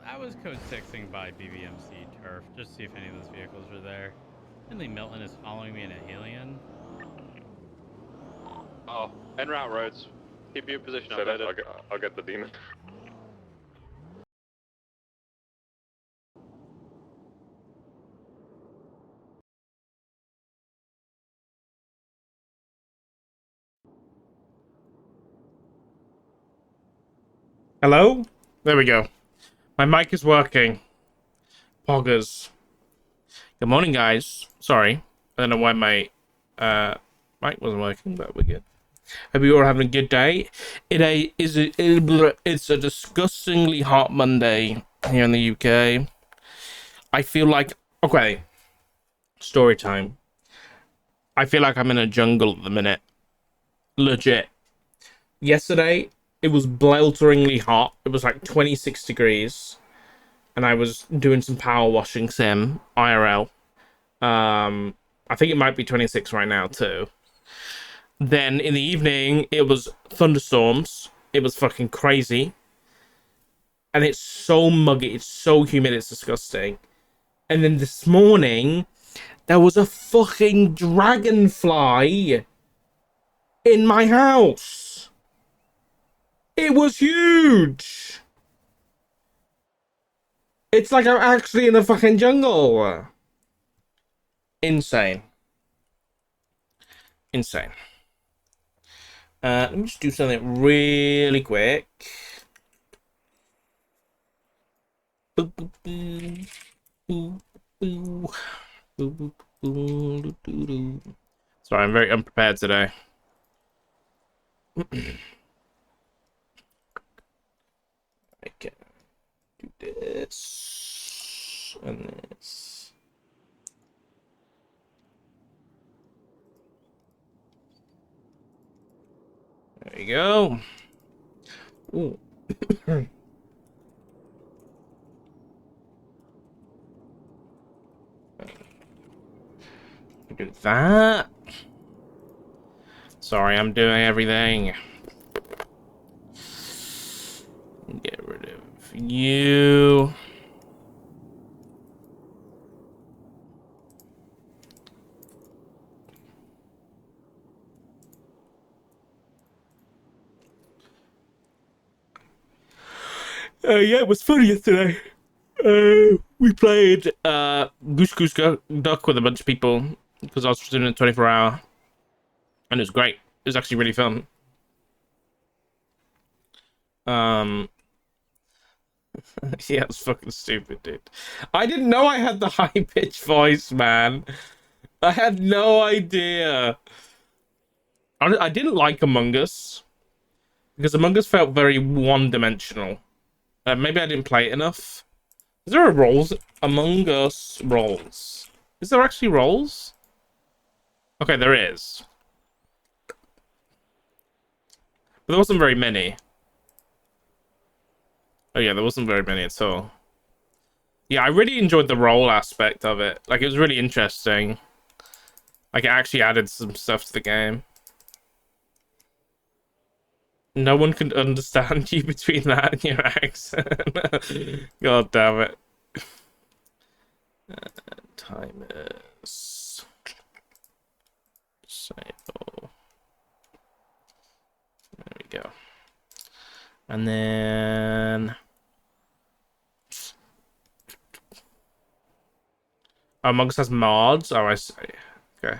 I was code 6ing by BBMC turf just to see if any of those vehicles were there. Finley Milton is following me in a Helion. Oh, en route roads. Keep your position Set up, updated. I'll get the demon. Hello? There we go. My mic is working. Poggers. Good morning, guys. Sorry. I don't know why my mic wasn't working, but we're good. Hope you all having a good day. It's a disgustingly hot Monday here in the UK. I feel like... Okay. Story time. I feel like I'm in a jungle at the minute. Legit. Yesterday, it was blelteringly hot. It was like 26 degrees. And I was doing some power washing sim, IRL. I think it might be 26 right now, too. Then in the evening, it was thunderstorms. It was fucking crazy. And it's so muggy. It's so humid. It's disgusting. And then this morning, there was a fucking dragonfly in my house. It was huge. It's like I'm actually in the fucking jungle. Insane. Insane. Let me just do something really quick. Sorry, I'm very unprepared today. Okay. Do this and this. There you go. Ooh. Do that. Sorry, I'm doing everything. Get rid of you. Yeah, it was fun yesterday. We played Goose Goose Duck with a bunch of people because I was doing a 24-hour, and it was great. It was actually really fun. Yeah, it's fucking stupid, dude. I didn't know I had the high-pitched voice, man. I had no idea. I didn't like Among Us because Among Us felt very one-dimensional. Maybe I didn't play it enough. Is there a roles? Among Us roles? Is there actually roles? Okay, there is. But there wasn't very many. Oh yeah, there wasn't very many at all. Yeah, I really enjoyed the role aspect of it. Like, it was really interesting. Like, it actually added some stuff to the game. No one can understand you between that and your accent. God damn it. Timers. Disable. There we go. And then... Among Us has mods? Oh, I see. Okay.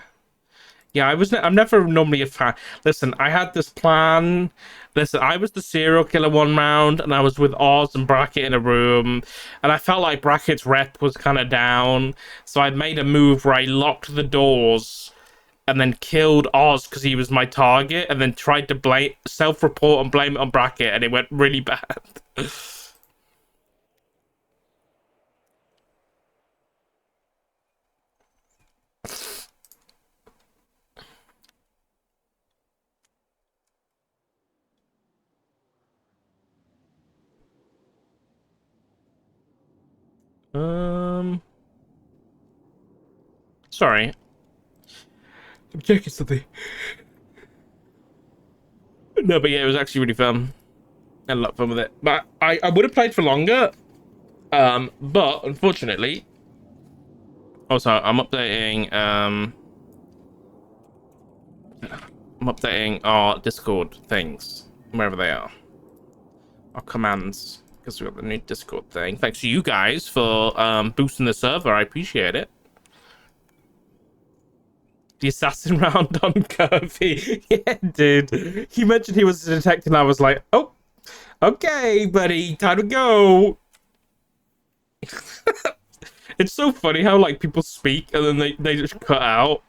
Yeah, I'm never normally a fan. Listen, I had this plan. Listen, I was the serial killer one round, and I was with Oz and Brackett in a room, and I felt like Brackett's rep was kind of down, so I made a move where I locked the doors and then killed Oz because he was my target, and then tried to self-report and blame it on Brackett, and it went really bad. Sorry. I'm checking something. No, but yeah, it was actually really fun. I had a lot of fun with it. But I would have played for longer, But unfortunately, also I'm updating our Discord things wherever they are, our commands, because we got the new Discord thing. Thanks to you guys for boosting the server. I appreciate it. The assassin round on Kirby. Yeah, dude. He mentioned he was a detective, and I was like, oh, okay, buddy, time to go. It's so funny how like people speak and then they just cut out.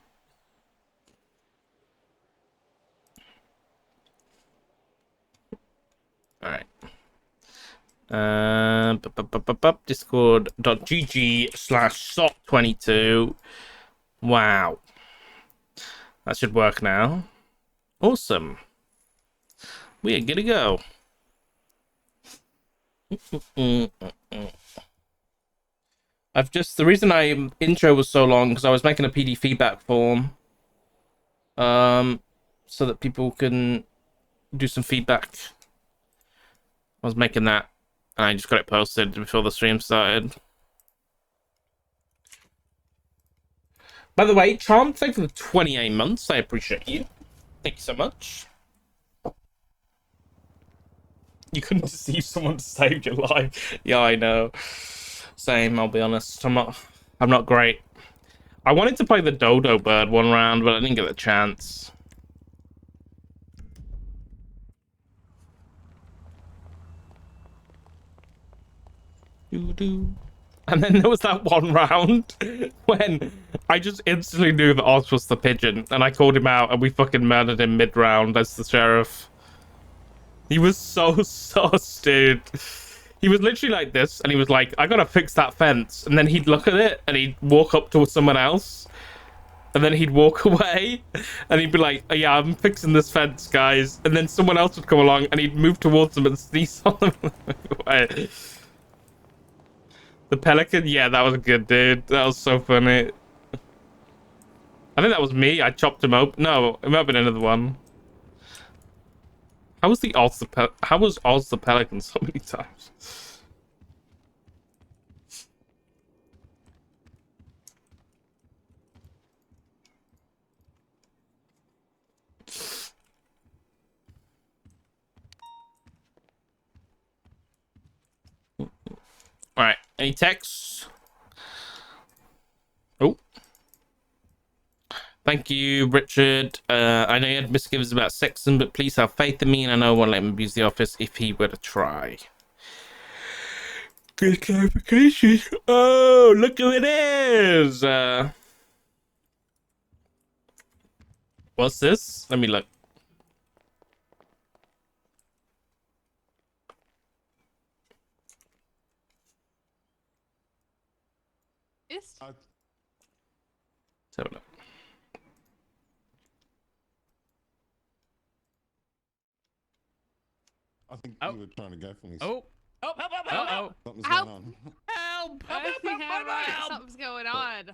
All right. Discord.gg/sock22. Wow. That should work now. Awesome. We are good to go. The reason I intro was so long because I was making a PD feedback form. So that people can do some feedback. I was making that and I just got it posted before the stream started. By the way, Charm, thank you for the 28 months. I appreciate you. Thank you so much. You couldn't deceive someone to save your life. Yeah, I know. Same, I'll be honest. I'm not great. I wanted to play the Dodo Bird one round, but I didn't get the chance. Doo-doo. And then there was that one round when I just instantly knew that Oz was the pigeon, and I called him out, and we fucking murdered him mid-round as the sheriff. He was so sus, dude. He was literally like this, and he was like, I gotta fix that fence. And then he'd look at it, and he'd walk up to someone else, and then he'd walk away, and he'd be like, oh, yeah, I'm fixing this fence, guys. And then someone else would come along, and he'd move towards them and sneeze on them. Away. The pelican? Yeah, that was good, dude. That was so funny. I think that was me. I chopped him open. No, it might have been another one. How was Oz the pelican so many times? All right, any texts? Oh, thank you, Richard. I know you had misgivings about Sexton, but please have faith in me, and I know I won't let him abuse the office if he were to try. Good clarification. Oh, look who it is. What's this? Let me look. Let's have a look. I think Oh. you were trying to go for me. Oh. help! Something's Help. going on. Help! Something's going on.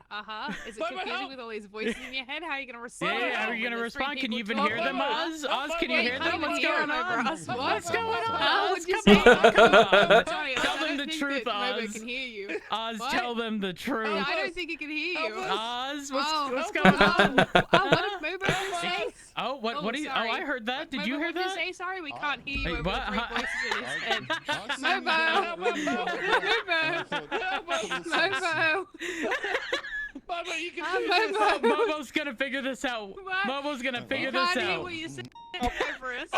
Is it confusing with all these voices in your head? How are you gonna respond? Yeah, how are you gonna respond? Can you even hear them, Oz? Oz, can you hear them? What's going on? What's going on? What'd you Come say? on, come on. Sorry, Tell I them don't the think truth, that Momo Oz. can hear you. Oz, What? tell them the truth. I don't think he can hear you. Oz, Oh, what's going on? What did Momo say? Oh, what do you? Oh, sorry. I heard that. Did you Momo, hear what did you that? say? Sorry, we can't hear you Wait, over what? the three voices in his head. I Momo! Momo, you can Momo! Momo's gonna figure this out. What? Momo's gonna figure this Can't hear out. what you said over us.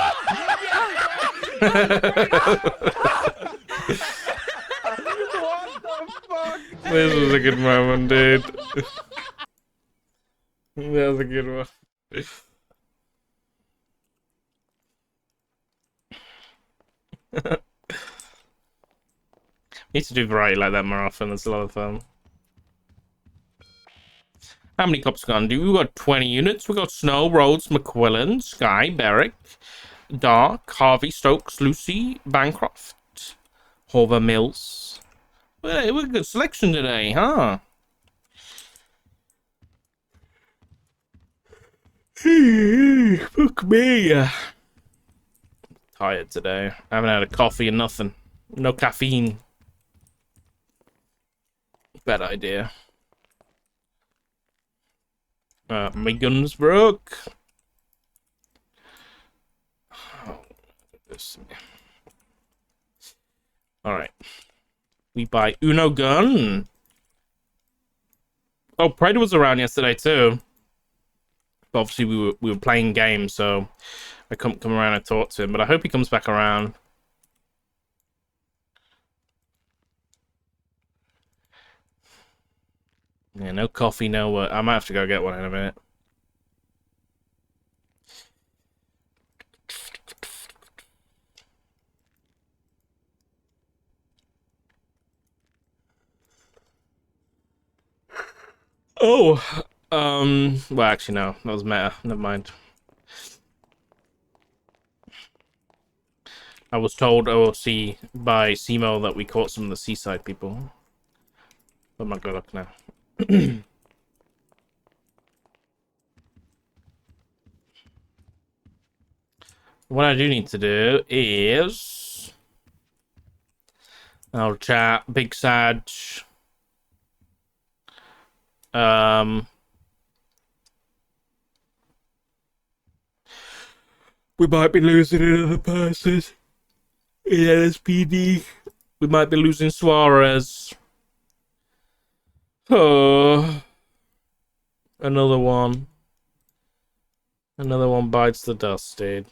This was a good moment, dude. That was a good one. Need to do variety like that more often. It's a lot of fun. How many cops we got? We got 20 units. We got Snow, Rhodes, McQuillan, Sky, Berwick, Dark, Harvey, Stokes, Lucy, Bancroft, Hover, Mills. Well, we're a good selection today, huh? Fuck me. Tired today. I haven't had a coffee and nothing. No caffeine. Bad idea. My gun's broke. Oh, alright. We buy Uno gun. Oh, Predator was around yesterday too. But obviously we were playing games, so I couldn't come around and talk to him. But I hope he comes back around. Yeah, no coffee, no. I might have to go get one in a minute. Oh, well, actually, no, that was meta. Never mind. I was told OOC by Simo that we caught some of the seaside people. I'm not gonna look now. What I do need to do is I'll chat Big Sag. We might be losing another person in LSPD. We might be losing Suarez. Oh, another one. Another one bites the dust, dude.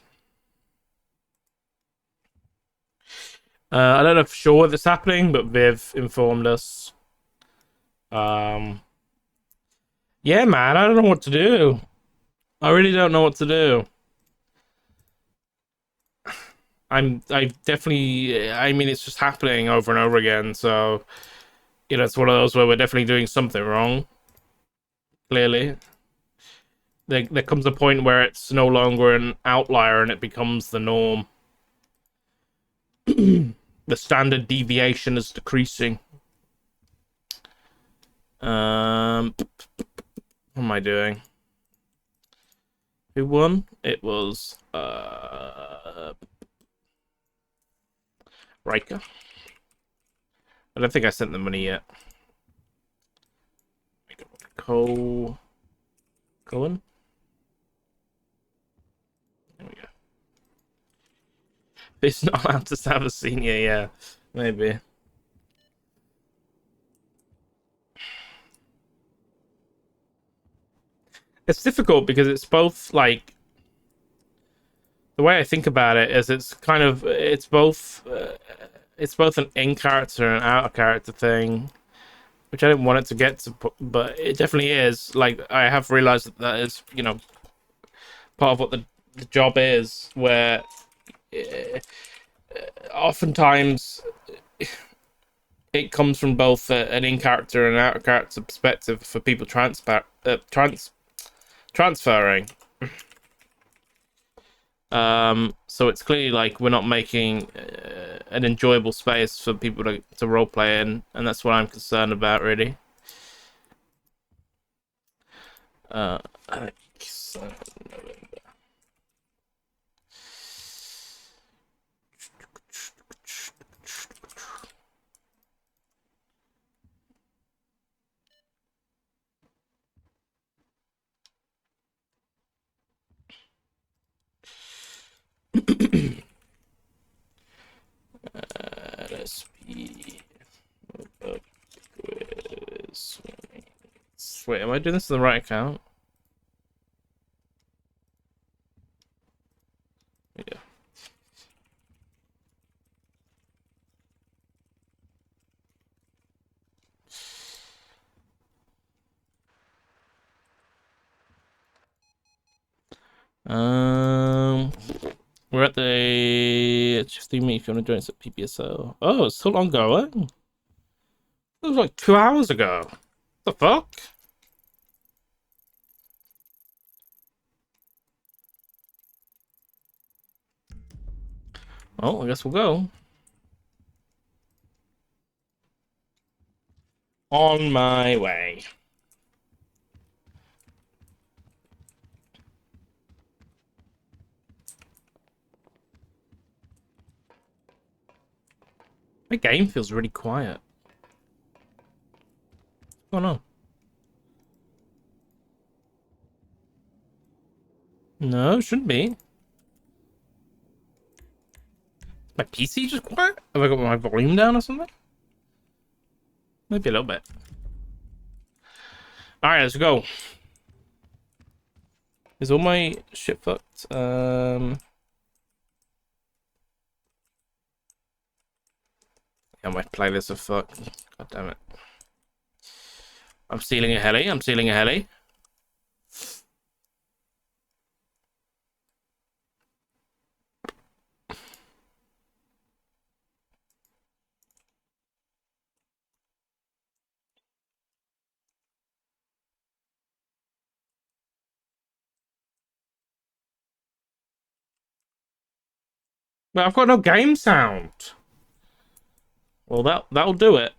I don't know for sure what's happening, but Viv informed us. Yeah, man, I don't know what to do. I really don't know what to do. I definitely, I mean, it's just happening over and over again, so, you know, it's one of those where we're definitely doing something wrong. Clearly. There comes a point where it's no longer an outlier and it becomes the norm. The standard deviation is decreasing. What am I doing? Who won? It was Riker. I don't think I sent the money yet. Cohen. There we go. It's not allowed to have a senior, yeah. Maybe. It's difficult because it's both like the way I think about it is it's kind of it's both an in character and out of character thing, which I didn't want it to get to, but it definitely is. Like I have realized that is, you know, part of what the job is, where oftentimes it comes from both an in character and out of character perspective for people transferring. So it's clearly like we're not making an enjoyable space for people to roleplay in, and that's what I'm concerned about, really. LSPD. Wait, am I doing this to the right account? Yeah. We're at the 15 minutes if you want to join us at PPSO. Oh, it's still ongoing. It was like 2 hours ago. What the fuck? Oh, I guess we'll go. On my way. My game feels really quiet. going on? No, shouldn't be. My PC just quiet? Have I got my volume down or something? Maybe a little bit. Alright, let's go. Is all my shit fucked? Yeah, my playlists are fucked. God damn it. I'm stealing a heli. I'm stealing a heli. But I've got no game sound. Well, that'll do it.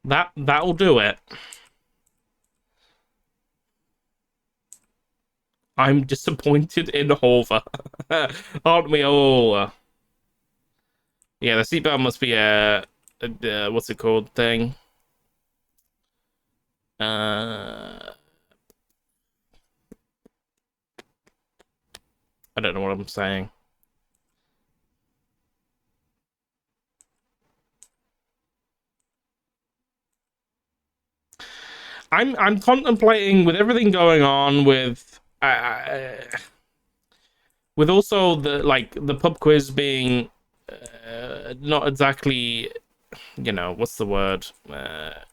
That'll do it. I'm disappointed in Hover. Aren't we all? Yeah, the seatbelt must be a what's it called thing? I don't know what I'm saying. I'm contemplating with everything going on with also the pub quiz being not exactly, you know, what's the word,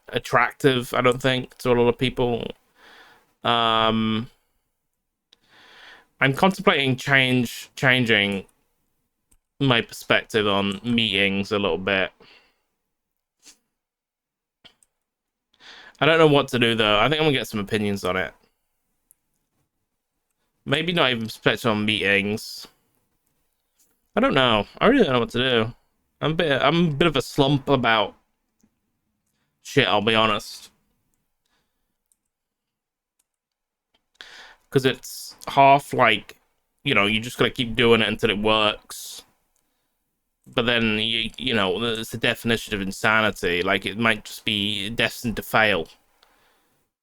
attractive, I don't think, to a lot of people. I'm contemplating changing my perspective on meetings a little bit. I don't know what to do though. I think I'm gonna get some opinions on it. Maybe not even perspective on meetings. I don't know. I really don't know what to do. I'm a bit of a slump about shit, I'll be honest. Because it's half like, you know, you just gotta keep doing it until it works. But then, you know, it's the definition of insanity. Like, it might just be destined to fail.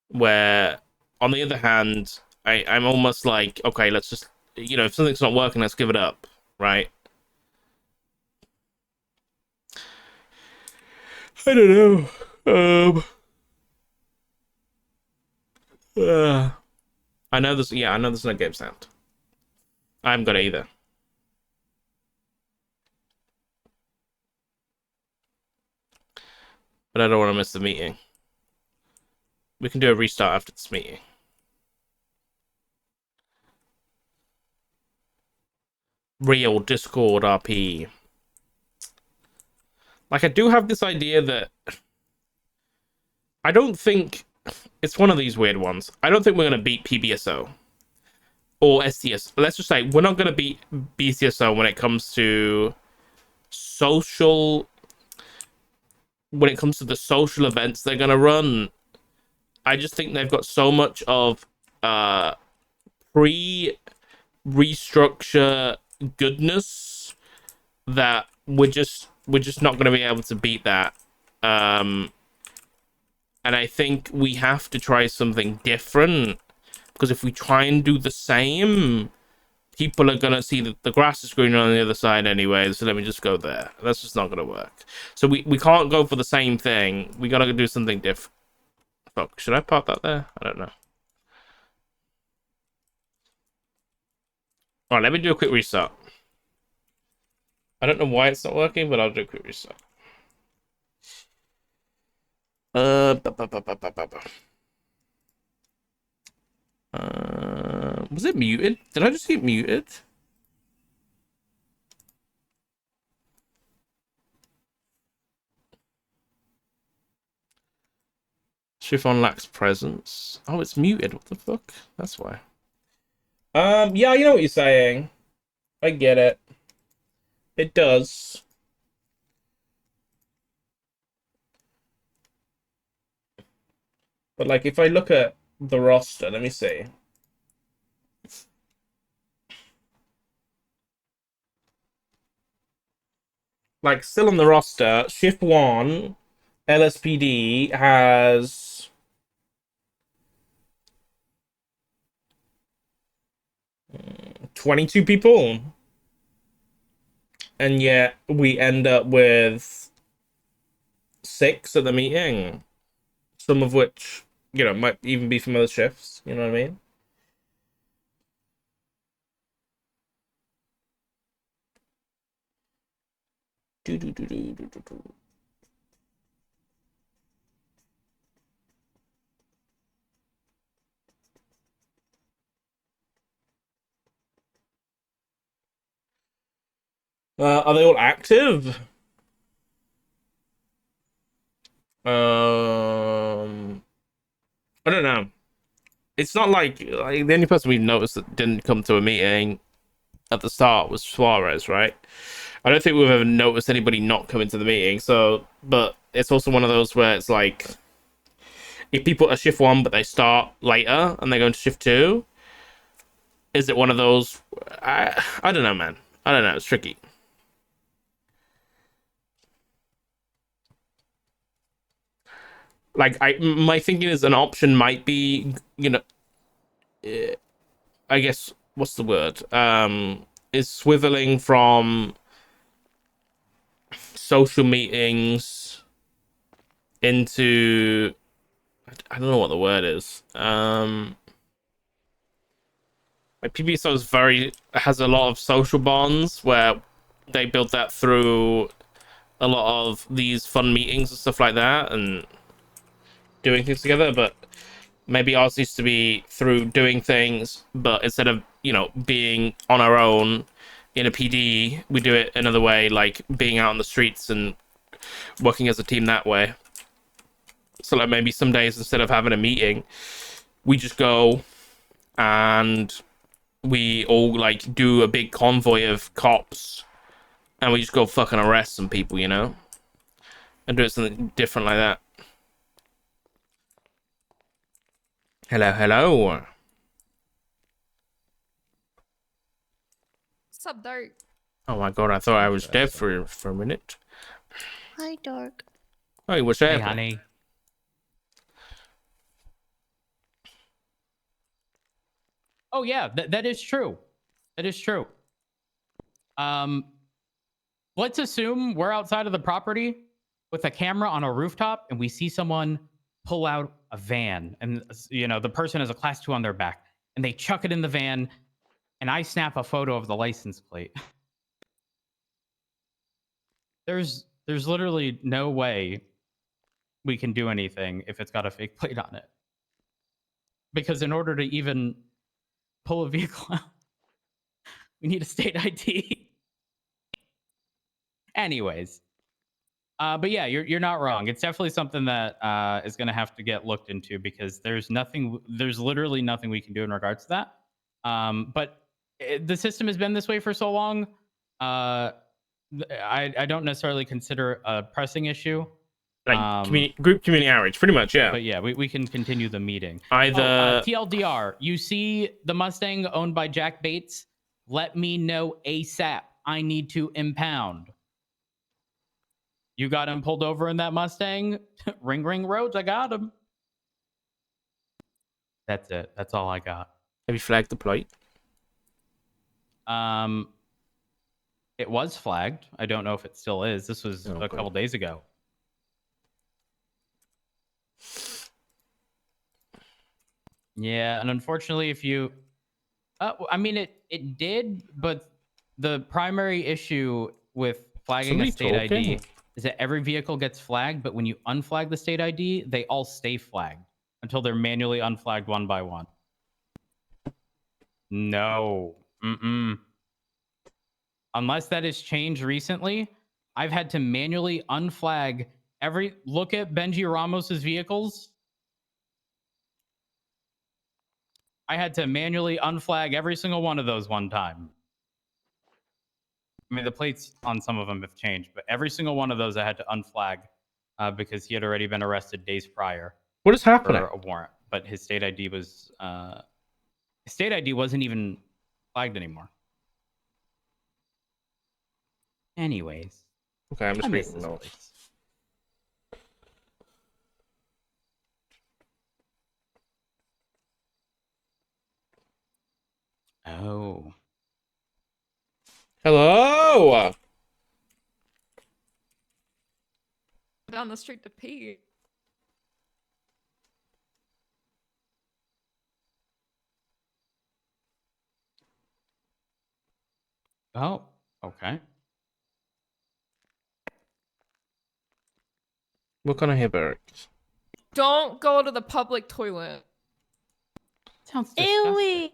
Where, on the other hand, I'm almost like, okay, let's just, you know, if something's not working, let's give it up, right? I don't know. I know there's no game sound. I haven't got it either. But I don't want to miss the meeting. We can do a restart after this meeting. Real Discord RP. Like, I do have this idea that I don't think it's one of these weird ones. I don't think we're going to beat PBSO or STS. Let's just say we're not going to beat BCSO when it comes to social. When it comes to the social events they're going to run. I just think they've got so much of pre-restructure goodness that we're just not going to be able to beat that. And I think we have to try something different, because if we try and do the same, people are going to see that the grass is greener on the other side anyway, so let me just go there. That's just not going to work. So we can't go for the same thing. We got to do something different. Fuck, should I pop that there? I don't know. Alright, let me do a quick restart. I don't know why it's not working, but I'll do a quick restart. Was it muted? Did I just get muted? Chiffon lacks presence. Oh, it's muted. What the fuck? That's why. Yeah, you know what you're saying. I get it. It does. But like, if I look at the roster, let me see. like still on the roster. Shift 1, LSPD has 22 people, and yet we end up with 6 at the meeting. Some of which, you know, might even be from other shifts. You know what I mean? Are they all active? I don't know. It's not like the only person we've noticed that didn't come to a meeting at the start was Suarez, right? I don't think we've ever noticed anybody not coming to the meeting. So, but it's also one of those where it's like, if people are shift 1 but they start later and they go into shift 2, is it one of those? I don't know, man. I don't know. It's tricky. Like, my thinking is an option might be, you know, I guess what's the word? Is swiveling from social meetings into, I don't know what the word is. Like PBSO has a lot of social bonds where they build that through a lot of these fun meetings and stuff like that and doing things together, but maybe ours used to be through doing things, but instead of, you know, being on our own in a PD, we do it another way, like being out on the streets and working as a team that way. So like maybe some days instead of having a meeting, we just go and we all like do a big convoy of cops and we just go fucking arrest some people, you know, and do it something different like that. Hello. What's up, Dark? Oh my god, I thought I was dead for a minute. Hi, Dark. Hey, what's Hey, happening? honey. Oh yeah, that is true. That is true. Let's assume we're outside of the property with a camera on a rooftop and we see someone pull out a van and, you know, the person has a class 2 on their back and they chuck it in the van and I snap a photo of the license plate. There's literally no way we can do anything if it's got a fake plate on it. Because in order to even pull a vehicle out, we need a state ID. Anyways, but yeah, you're not wrong. It's definitely something that is going to have to get looked into because there's literally nothing we can do in regards to that. But the system has been this way for so long. I don't necessarily consider a pressing issue. Like group community outreach, pretty much, yeah. But yeah, we can continue the meeting. Either TLDR, you see the Mustang owned by Jack Bates? Let me know ASAP. I need to impound. You got him pulled over in that Mustang? Ring roads, I got him. That's it. That's all I got. Have you flagged the plate? It was flagged. I don't know if it still is. This was a couple days ago. Yeah, and unfortunately, if you, I mean, it did, but the primary issue with flagging a state ID is that every vehicle gets flagged, but when you unflag the state ID, they all stay flagged until they're manually unflagged one by one. No. Unless that has changed recently, I've had to manually unflag look at Benji Ramos's vehicles. I had to manually unflag every single one of those one time. I mean, the plates on some of them have changed, but every single one of those I had to unflag because he had already been arrested days prior. What is happening? For a warrant, but his state ID wasn't even flagged anymore. Anyways, Okay, I'm I just miss reading this notes. place. Oh. Hello! Down the street to pee. Oh. Okay. What kind of hair barracks? Don't go to the public toilet. Sounds disgusting. Ewy.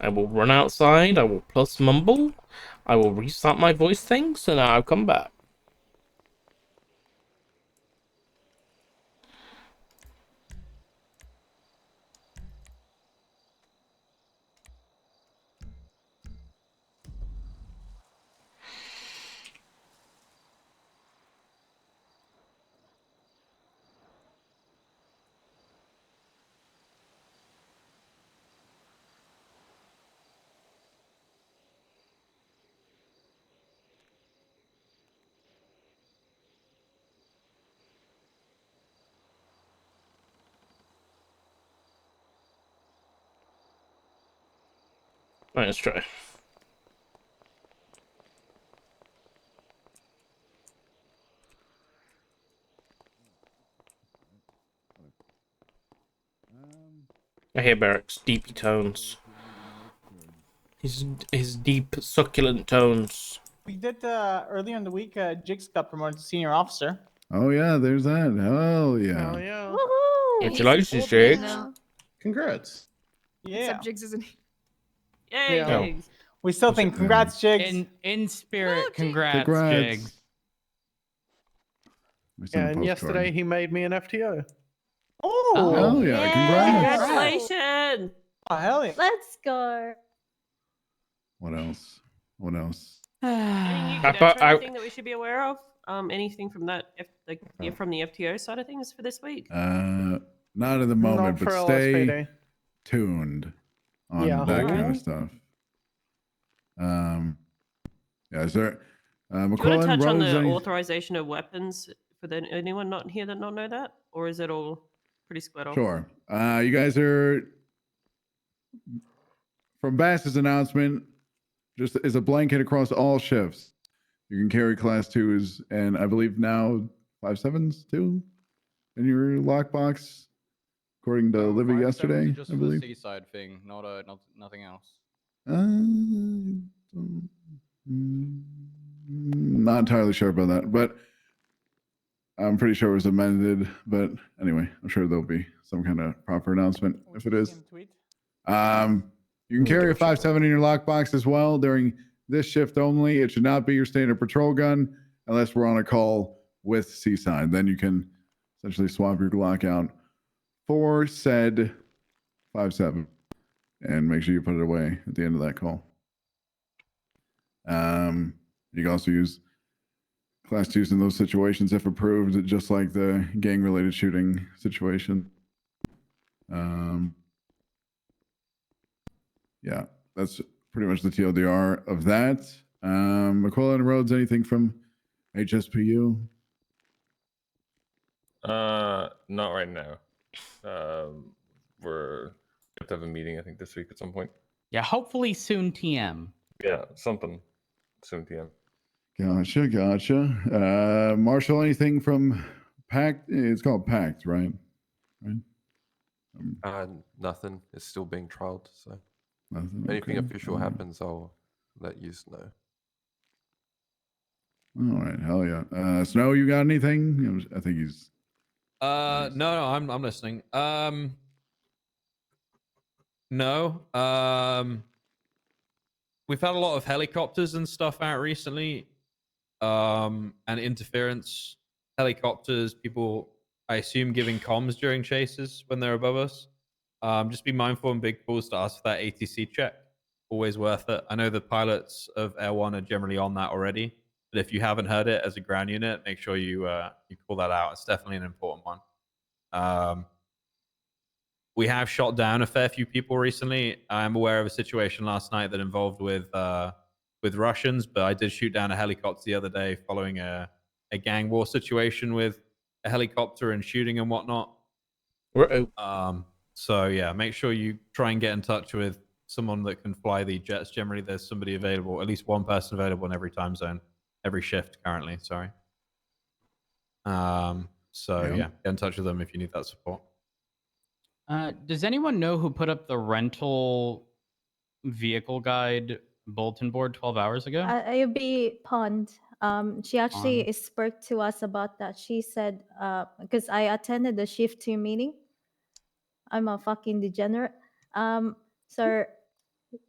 I will run outside, I will plus mumble, I will restart my voice things, and I'll come back. Right, let's try. I hear barracks, deepy tones. His deep, succulent tones. We did earlier in the week. Jigs got promoted to senior officer. Oh yeah, there's that. Hell yeah. Oh yeah. Woohoo! Congratulations, Jake. now. Congrats. Yeah. Except Jigs isn't. Yay, Yeah. Jigs. We still think congrats, Jigs. In spirit, Oh, congrats, Congrats. Jigs. We sent Yeah, a and postcard. yesterday he made me an FTO. Oh, Hell yeah, congrats. Congratulations. oh hell yeah. Let's go. What else? What else? Any new I thought credential or anything that we should be aware of? Anything from that, from the FTO side of things for this week? Not at the moment, Not for but stay LSPD. tuned on Yeah. that kind Alright. of stuff. Yeah, is there Do you want McClellan, to touch on Rose, the any- authorization of weapons for anyone not here that not know that? Or is it all pretty split off? Sure. You guys are from Bass's announcement, just is a blanket across all shifts. You can carry class 2s and I believe now 5.7s too in your lockbox, according to Livy yesterday. Just I for the believe. seaside thing, not nothing else. Not entirely sure about that, but I'm pretty sure it was amended. But anyway, I'm sure there'll be some kind of proper announcement We if should it see is. him tweet. You can carry a 5.7 in your lockbox as well during this shift only. It should not be your standard patrol gun unless we're on a call with Seaside. Then you can essentially swap your Glock out for said 5.7 and make sure you put it away at the end of that call. You can also use class 2s in those situations if approved, just like the gang-related shooting situation. Yeah, that's pretty much the TLDR of that. McClellan Rhodes, anything from HSPU? Not right now. We're have to have a meeting, I think, this week at some point. Yeah, hopefully soon TM. Yeah, something soon, PM. Gotcha. Marshall, anything from PACT? It's called PACT, right? Right? Nothing. It's still being trialed. So Nothing. anything Okay. official happens, I'll let you know. All right. Hell yeah. Snow, you got anything? I think he's. No, I'm listening. No. We've had a lot of helicopters and stuff out recently. And interference. Helicopters, people, I assume, giving comms during chases when they're above us. Just be mindful on big calls to ask for that ATC check. Always worth it. I know the pilots of Air One are generally on that already, but if you haven't heard it as a ground unit, make sure you call that out. It's definitely an important one. we have shot down a fair few people recently. I'm aware of a situation last night that involved with Russians, but I did shoot down a helicopter the other day following a gang war situation with a helicopter and shooting and whatnot. So yeah, make sure you try and get in touch with someone that can fly the jets. Generally, there's somebody available, at least one person available in every time zone, every shift currently. Sorry. So yeah, get in touch with them if you need that support. Does anyone know who put up the rental vehicle guide bulletin board 12 hours ago? AOB Pond. She actually spoke to us about that. She said, because I attended the shift 2 meeting. I'm a fucking degenerate. So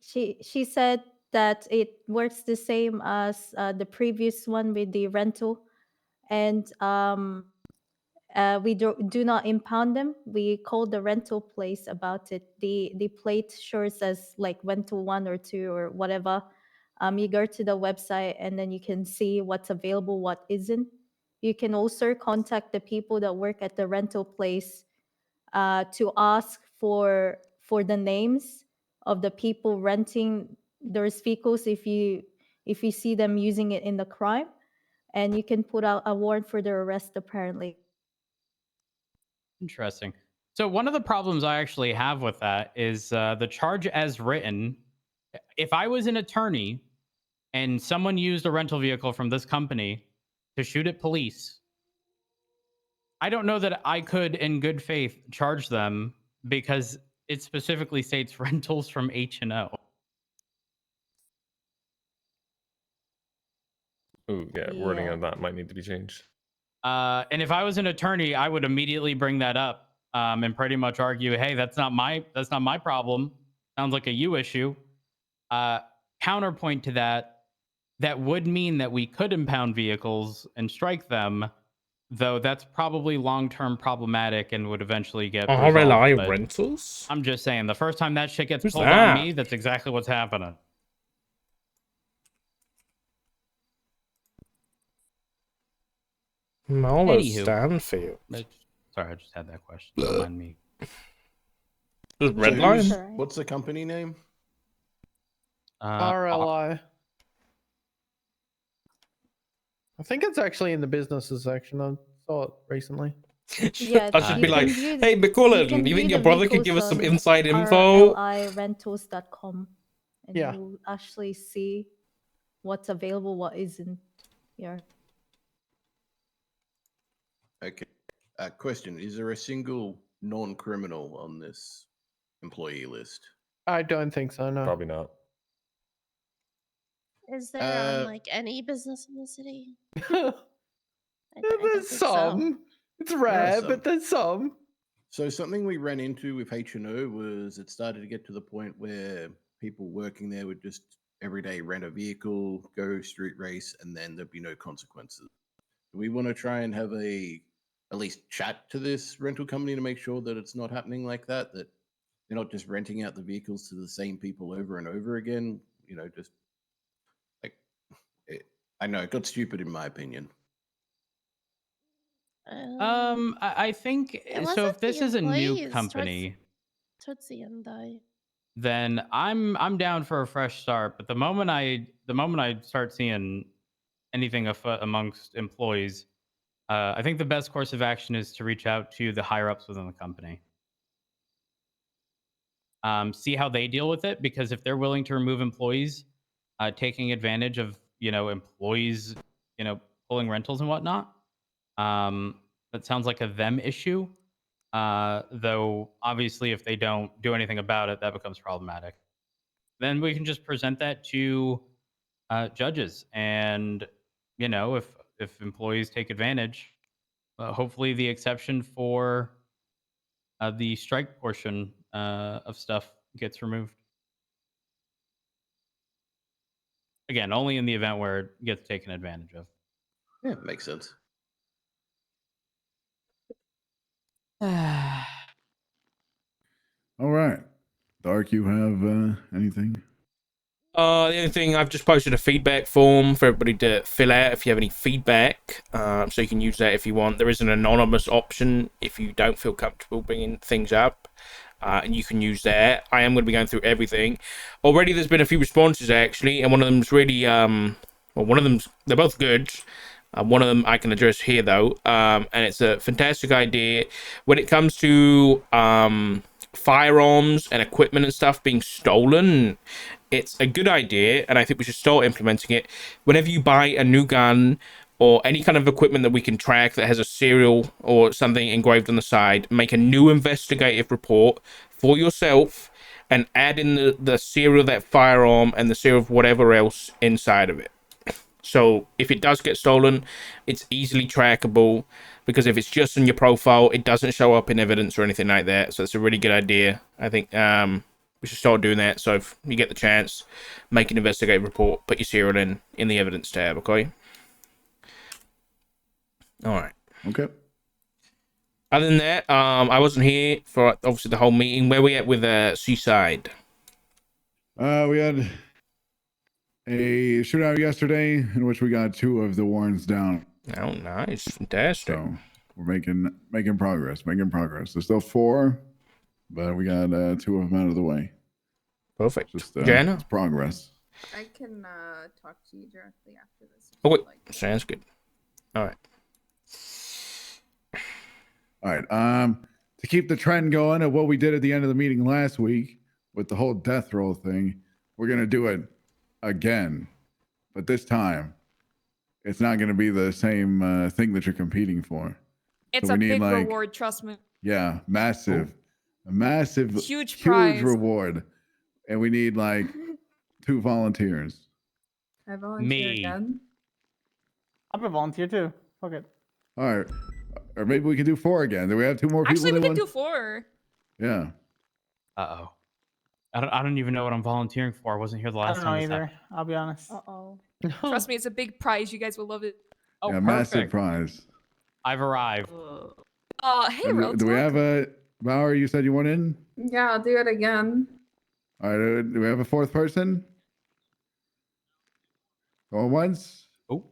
she said that it works the same as the previous one with the rental, and we do not impound them. We called the rental place about it. The plate shows as like rental 1 or 2 or whatever. You go to the website and then you can see what's available, what isn't. You can also contact the people that work at the rental place to ask for the names of the people renting those vehicles if you see them using it in the crime, and you can put out a warrant for their arrest apparently. Interesting. So one of the problems I actually have with that is the charge as written. If I was an attorney and someone used a rental vehicle from this company to shoot at police, I don't know that I could, in good faith, charge them because it specifically states rentals from H&O. Ooh, yeah, wording on that might need to be changed. And if I was an attorney, I would immediately bring that up and pretty much argue, hey, that's not my problem. Sounds like a you issue. Counterpoint to that would mean that we could impound vehicles and strike them, though that's probably long-term problematic and would eventually get RLI resolved, Rentals? I'm just saying, the first time that shit gets Who's pulled that? on me, that's exactly what's happening. Marlo Anywho. Stanfield. Sorry, I just had that question. Don't mind me. Does Redline? Sure. What's the company name? RLI. I think it's actually in the businesses section. I saw it recently. Yeah, I should be you like, can view- hey, McCullen, can you view think your the brother could vehicles give us some on inside info? RLIrentals.com, and Yeah. you'll actually see what's available, what isn't. Yeah. Okay. Question: is there a single non-criminal on this employee list? I don't think so. No. Probably not. Is there like any business in the city? There's some. It's rare, but there's some. So something we ran into with H&O was it started to get to the point where people working there would just every day rent a vehicle, go street race, and then there'd be no consequences. Do we want to try and have at least chat to this rental company to make sure that it's not happening like that, that they're not just renting out the vehicles to the same people over and over again? You know, just like, I know it got stupid in my opinion. I think so. If this is a new company, towards the end, then I'm down for a fresh start. But the moment I start seeing anything afoot amongst employees, I think the best course of action is to reach out to the higher ups within the company. See how they deal with it, because if they're willing to remove employees taking advantage of employees pulling rentals and whatnot, that sounds like a them issue. Though obviously if they don't do anything about it, that becomes problematic. Then we can just present that to judges, and if employees take advantage, hopefully the exception for the strike portion of stuff gets removed. Again, only in the event where it gets taken advantage of. Yeah, makes sense. All right. Dark, you have anything? The only thing, I've just posted a feedback form for everybody to fill out if you have any feedback, so you can use that if you want. There is an anonymous option if you don't feel comfortable bringing things up. and you can use that. I am going to be going through everything. Already there's been a few responses actually, and one of them's really well, one of them's, they're both good. One of them I can address here though, and it's a fantastic idea when it comes to firearms and equipment and stuff being stolen. It's a good idea, and I think we should start implementing it. Whenever you buy a new gun or any kind of equipment that we can track that has a serial or something engraved on the side, make a new investigative report for yourself and add in the serial of that firearm and the serial of whatever else inside of it. So if it does get stolen, it's easily trackable, because if it's just in your profile, it doesn't show up in evidence or anything like that. So it's a really good idea. I think we should start doing that. So if you get the chance, make an investigative report, put your serial in the evidence tab, okay? All right. Okay. Other than that, I wasn't here for obviously the whole meeting. Where we at with Seaside? We had a shootout yesterday in which we got 2 of the warrants down. Oh, nice. Fantastic. So we're making progress. There's still 4, but we got 2 of them out of the way. Perfect. Just Jana? it's progress. I can talk to you directly after this. Oh, wait. Sounds good. All right. All right. To keep the trend going of what we did at the end of the meeting last week with the whole death roll thing, we're gonna do it again, but this time it's not going to be the same thing that you're competing for. It's So a we need, big like, reward, trust me. Yeah, massive, a massive, Huge prize. reward, and we need like 2 volunteers. I volunteer Me. again. I'm a volunteer too. Fuck it. All right, or maybe we can do 4 again. Do we have 2 more people? Actually, we that can want- do 4. Yeah. Uh-oh. I don't even know what I'm volunteering for. I wasn't here the I last don't know time this either. happened. I'll be honest. Uh-oh. Trust me, it's a big prize. You guys will love it. Oh, Yeah, perfect. massive prize. I've arrived. Hey, And Rhodes. do we have a Bauer? You said you want in. Yeah, I'll do it again. All right. Do we have a 4th person? Going once? Oh.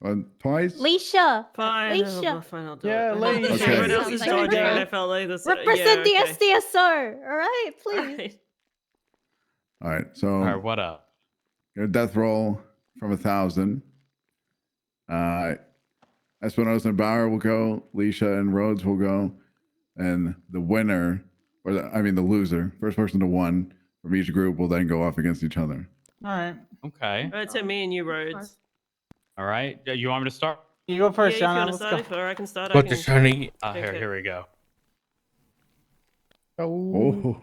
Going twice? Leisha. Fine. Leisha. Fine, I'll do Yeah, it. Leisha. Okay. Everyone else is Like, dodging, and I represent- felt like this. Represent yeah, the SDSR. All right, please. All right. So All right, what up? get a death roll from 1,000. Espinosa and Bauer will go. Leisha and Rhodes will go. And the winner, or the loser, first person to 1 from each group will then go off against each other. All right. Okay. Right, so me and you, Rhodes. All right. You want me to start? You go first, yeah, John. if you want to Let's start, go. if, or I can start. What I the can... Sonny? Here we go. Oh.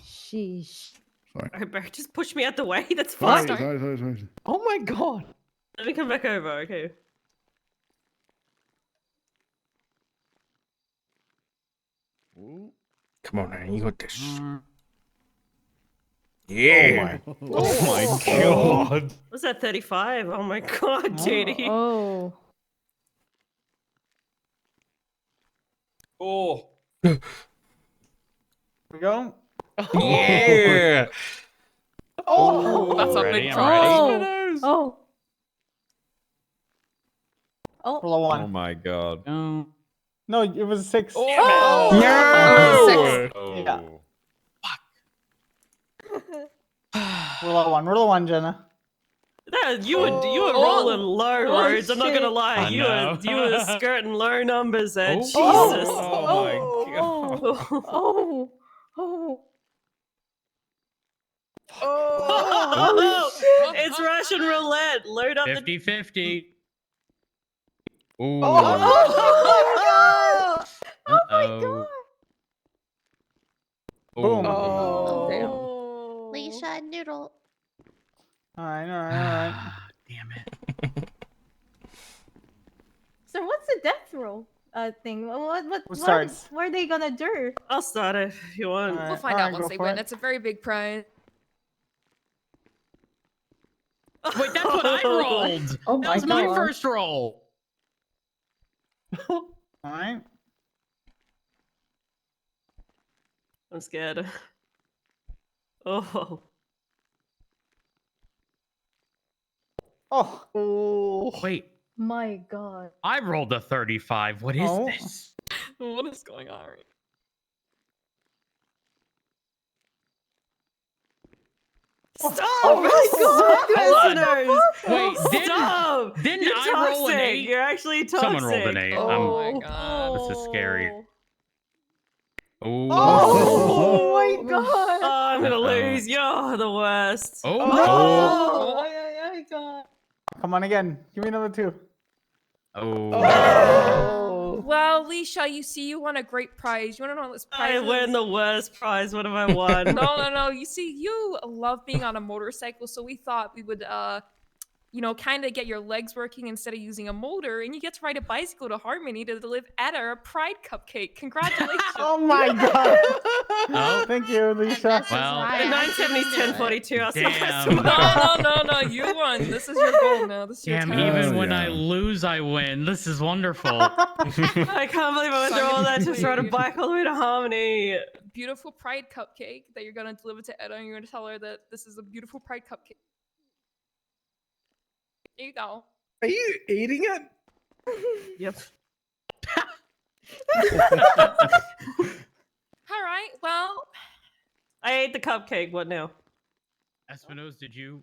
Sheesh. Sorry. Alright, Barry, just push me out the way. That's Sorry, fine. sorry. Oh my god. Let me come back over. Okay. Come on, man. You got this. Mm. Yeah. Oh my god. What's that? 35? Oh my god, Judy. Oh. Oh. Here we go. Yeah. Oh. That's a Ready? big I'm prize. ready. Oh. Oh. Roll a 1. Oh my god. No. No, it was 6. Oh. No. Yeah. Roll a 1. Roll a 1, Jenna. You were rolling low, Oh, Rhodes. I'm not gonna shit. lie. I You know. were skirting low numbers there. Oh. Jesus. Oh my god. Oh. Oh. Oh, it's Russian roulette. Load up the 50-50. Ooh. Oh my god. Boom. Oh, damn. Leisha and Noodle. All right. Damn it. So what's the death roll thing? Who starts? What are they gonna do? I'll start it if you want. Alright. We'll find out Alright, once go they for win. it. It's a very big prize. Wait, that's what I rolled. Oh That my was my god. first roll. All right. I'm scared. Oh. Oh. Wait, My god. I rolled a 35. What is Oh. this? What is going on? Stop! Oh my God. Listeners! Wait, Stop! didn't You're I roll an toxic. 8? You're actually toxic. Someone rolled an 8. Oh my god. This is scary. Ooh. Oh my God. Oh, I'm gonna Uh-oh. lose. You're the worst. Oh. Oh. Ay, God. Come on again. Give me another 2. Oh. Well, Leisha, you see, you won a great prize. You want to know what this prize I win is? the worst prize. What have I won? No. You see, you love being on a motorcycle, so we thought we would, kind of get your legs working instead of using a motor, and you get to ride a bicycle to Harmony to live at our Pride Cupcake. Congratulations! Oh my God. Oh. Thank you, Leisha. Well, The 970's 1042. I'll damn. No, you won. This is your goal now. This is your Damn, time. even when I lose, I win. This is wonderful. I can't believe I went through all that to ride a bike all the way to Harmony. Beautiful Pride Cupcake that you're gonna deliver to Edda, and you're gonna tell her that this is a beautiful Pride Cupcake. There you go. Are you eating it? Yep. All right. Well, I ate the cupcake. What now? Espinosa, did you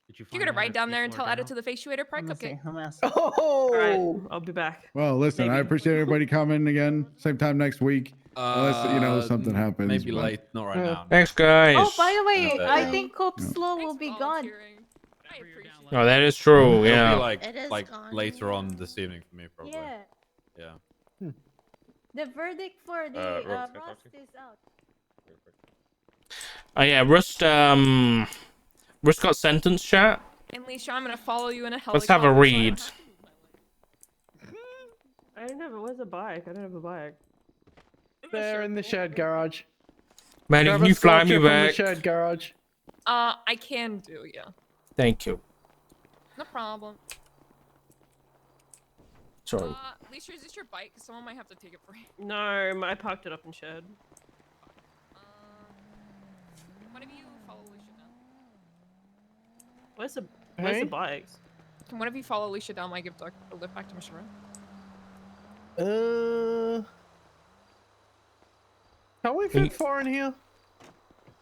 you're find gonna out ride if down there and people tell are Edda down? to the face you ate her Pride Cupcake. Oh. All right, I'll be back. Well, listen, I Maybe. appreciate everybody coming again. Same time next week. Unless, something happens. Maybe but- late, not right now. Thanks, guys. Oh, by the way, Yeah. I think Cope Slow will be gone. Oh, that is true. It'll Yeah. be It is like gone, later on this evening for me, probably. Yeah. Yeah. The verdict for the Rob, can I talk Rust to you? is out. Oh yeah, Rust got sentenced, chat. And Leisha, I'm gonna follow you in a helicopter. Let's have a read. I don't have. Where's a bike? I don't have a bike. There in the shed garage. Man, Grab can a you fly scorcher me from the back? shed garage. I can do, yeah. Thank you. No problem. Sorry. Leisha, is this your bike? 'Cause someone might have to take it for you. No, I parked it up in shed. One of you follow Leisha down. Where's the Hey? bikes? Can one of you follow Leisha down my gift a lift back to Mission Road? Can we fit 4 in here?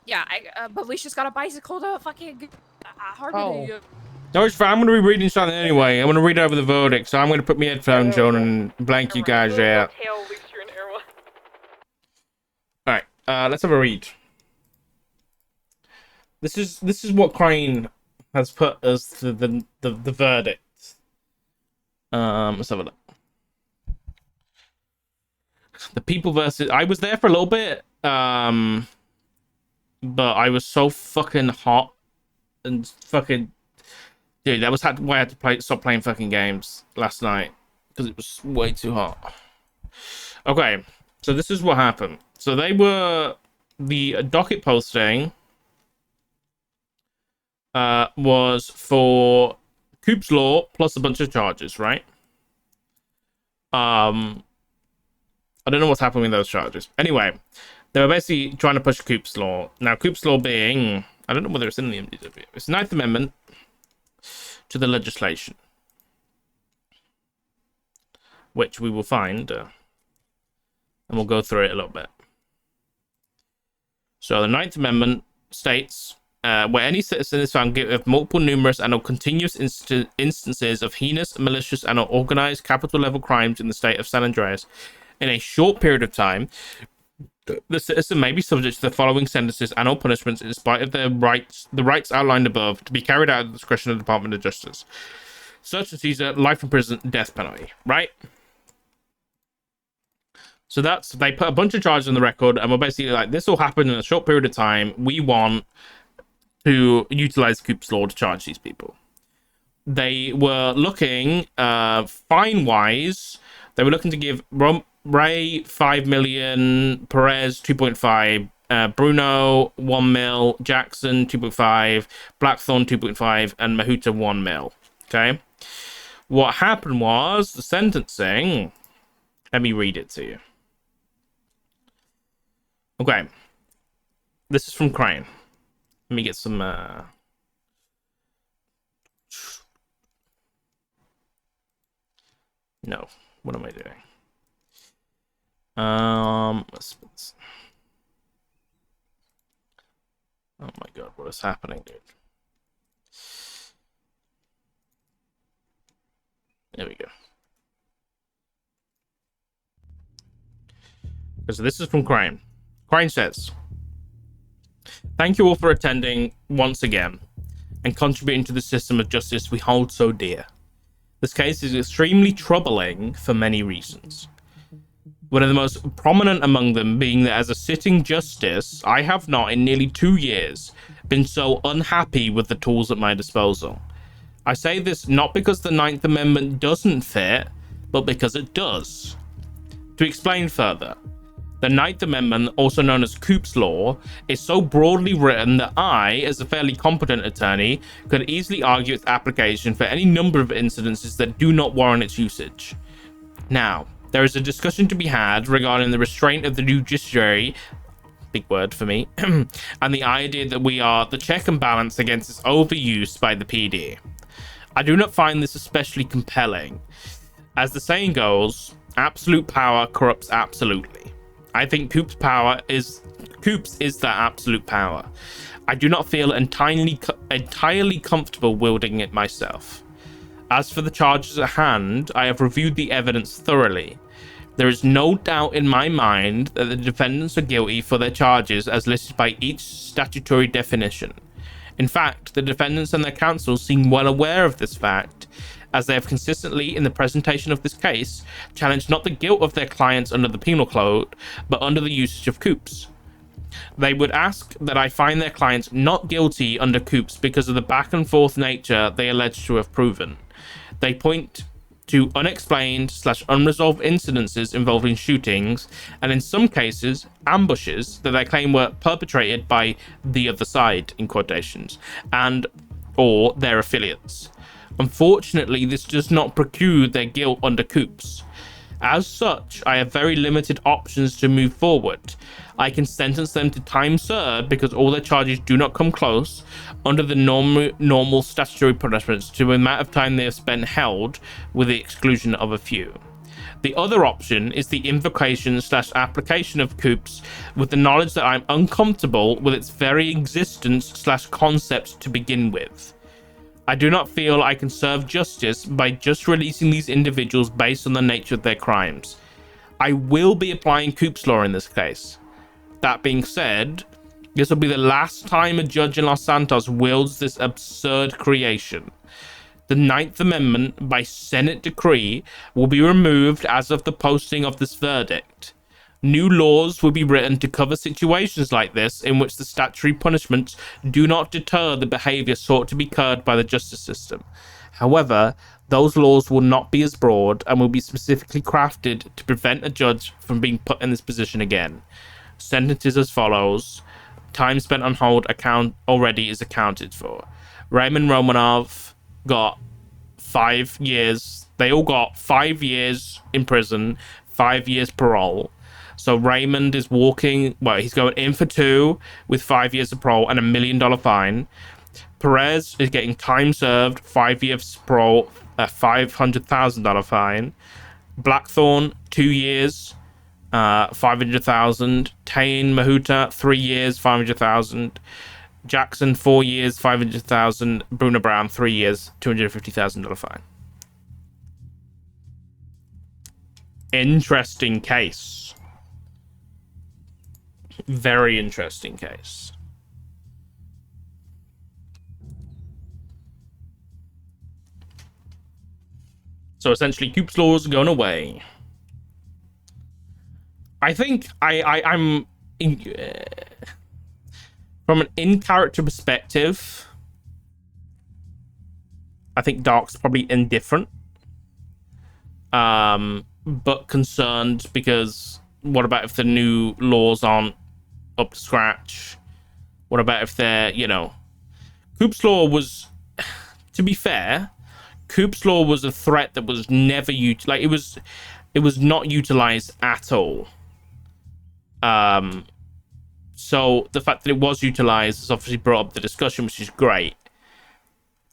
Yeah, but Leisha's got a bicycle to fucking Harmony. Oh. No, it's fine. I'm gonna be reading something anyway. I'm gonna read over the verdict, so I'm gonna put my headphones on and blank you guys out. Alright, let's have a read. This is what Crane has put as the verdict. Let's have a look. The people versus I was there for a little bit, but I was so fucking hot and fucking dude, that was why I had to stop playing fucking games last night because it was way too hot. Okay, so this is what happened. So the docket posting was for Coop's Law plus a bunch of charges, right? I don't know what's happening with those charges. Anyway, they were basically trying to push Coop's Law. Now, Coop's Law being, I don't know whether it's in the MDW. It's the 9th Amendment to the legislation, which we will find, and we'll go through it a little bit. So the 9th Amendment states, where any citizen is found guilty of multiple, numerous, and or continuous instances of heinous, malicious, and or organized capital-level crimes in the state of San Andreas in a short period of time, the citizen may be subject to the following sentences and or punishments in spite of the rights outlined above, to be carried out at the discretion of the Department of Justice. Such as these are life in prison, death penalty, right? So they put a bunch of charges on the record, and we're basically like, this will happen in a short period of time. We want to utilize Coop's Law to charge these people. They were looking, fine-wise, they were looking to give Ray 5 million, Perez 2.5, Bruno 1 mil, Jackson 2.5, Blackthorn 2.5, and Mahuta 1 mil. Okay? What happened was the sentencing. Let me read it to you. Okay. This is from Crane. Let me get some No. What am I doing? Oh my god, what is happening, dude? There we go. So this is from Crane. Crane says, "Thank you all for attending once again and contributing to the system of justice we hold so dear. This case is extremely troubling for many reasons. One of the most prominent among them being that as a sitting justice, I have not in nearly 2 years been so unhappy with the tools at my disposal. I say this not because the Ninth Amendment doesn't fit, but because it does. To explain further, the Ninth Amendment, also known as Coop's Law, is so broadly written that I, as a fairly competent attorney, could easily argue its application for any number of incidences that do not warrant its usage. Now, there is a discussion to be had regarding the restraint of the judiciary, big word for me, and the idea that we are the check and balance against its overuse by the PD. I do not find this especially compelling. As the saying goes, absolute power corrupts absolutely. I think Coop's is that absolute power. I do not feel entirely comfortable wielding it myself. As for the charges at hand, I have reviewed the evidence thoroughly. There is no doubt in my mind that the defendants are guilty for their charges as listed by each statutory definition. In fact, the defendants and their counsel seem well aware of this fact, as they have consistently, in the presentation of this case, challenged not the guilt of their clients under the penal code, but under the usage of Coops. They would ask that I find their clients not guilty under Coops because of the back and forth nature they allege to have proven. They point to unexplained/unresolved incidences involving shootings, and in some cases, ambushes that they claim were perpetrated by the other side, in quotations, and or their affiliates. Unfortunately, this does not preclude their guilt under Coops. As such, I have very limited options to move forward. I can sentence them to time served because all their charges do not come close under the normal statutory punishments to the amount of time they have spent held, with the exclusion of a few. The other option is the invocation/application of Coops with the knowledge that I'm uncomfortable with its very existence/concept to begin with. I do not feel I can serve justice by just releasing these individuals based on the nature of their crimes. I will be applying Coop's Law in this case. That being said, this will be the last time a judge in Los Santos wields this absurd creation. The Ninth Amendment, by Senate decree, will be removed as of the posting of this verdict. New laws will be written to cover situations like this in which the statutory punishments do not deter the behavior sought to be curbed by the justice system. However, those laws will not be as broad and will be specifically crafted to prevent a judge from being put in this position again. Sentences as follows. Time spent on hold already is accounted for. Raymond Romanov got 5 years. They all got 5 years in prison, 5 years parole. So Raymond is he's going in for 2 with 5 years of parole and $1 million fine. Perez is getting time served, 5 years parole, a $500,000 fine. Blackthorn, 2 years, 500,000. Tain Mahuta, 3 years, 500,000. Jackson, 4 years, 500,000. Bruno Brown, 3 years, $250,000 fine. Interesting case. Very interesting case. So essentially, Coop's Law is going away. I think I'm from an in-character perspective, I think Dark's probably indifferent, but concerned because what about if the new laws aren't up to scratch? What about if they're, Coop's Law was, to be fair, Coop's Law was a threat that was never used. Like, it was not utilized at all. So the fact that it was utilized has obviously brought up the discussion, which is great.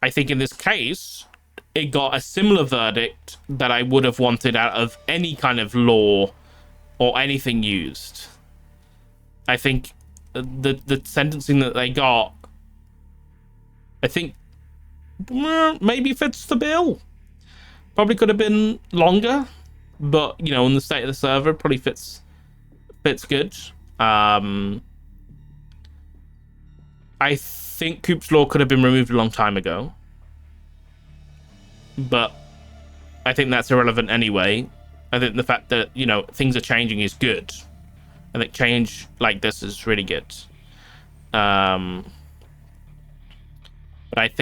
I think in this case, it got a similar verdict that I would have wanted out of any kind of law or anything used. I think the sentencing that they got, I think maybe fits the bill. Probably could have been longer, but you know, in the state of the server, probably fits good. I think Coop's Law could have been removed a long time ago, but I think that's irrelevant anyway. I think the fact that, you know, things are changing is good. I think change like this is really good. But I think